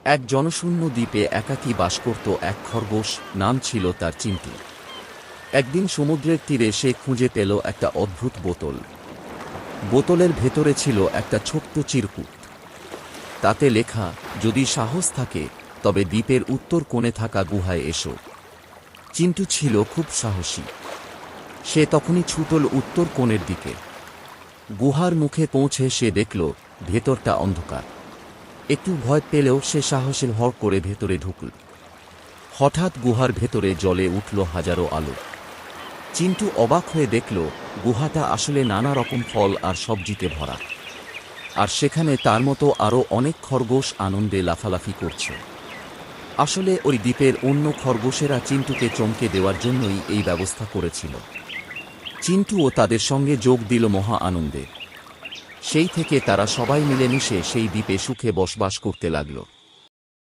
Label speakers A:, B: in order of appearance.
A: এক জনশূন্য দ্বীপে একাকী বাস করত এক খরগোশ, নাম ছিল তার চিন্টু। একদিন সমুদ্রের তীরে সে খুঁজে পেল একটা অদ্ভুত বোতল। বোতলের ভেতরে ছিল একটা ছোট্ট চিরকুট। তাতে লেখা, যদি সাহস থাকে তবে দ্বীপের উত্তর কোণে থাকা গুহায় এসো। চিন্টু ছিল খুব সাহসী। সে তখনই ছুটল উত্তর কোণের দিকে। গুহার মুখে পৌঁছে সে দেখল ভেতরটা অন্ধকার। একটু ভয় পেলেও সে সাহসের ভর করে ভেতরে ঢুকল। হঠাৎ গুহার ভেতরে জ্বলে উঠল হাজারো আলো। চিন্টু অবাক হয়ে দেখল গুহাটা আসলে নানা রকম ফল আর সবজিতে ভরা। আর সেখানে তার মতো আরও অনেক খরগোশ আনন্দে লাফালাফি করছে। আসলে ওই দ্বীপের অন্য খরগোশেরা চিন্টুকে চমকে দেওয়ার জন্যই এই ব্যবস্থা করেছিল। চিন্টুও তাদের সঙ্গে যোগ দিল মহা আনন্দে। সেই থেকে তারা সবাই মিলেমিশে সেই দ্বীপে সুখে বসবাস করতে লাগল।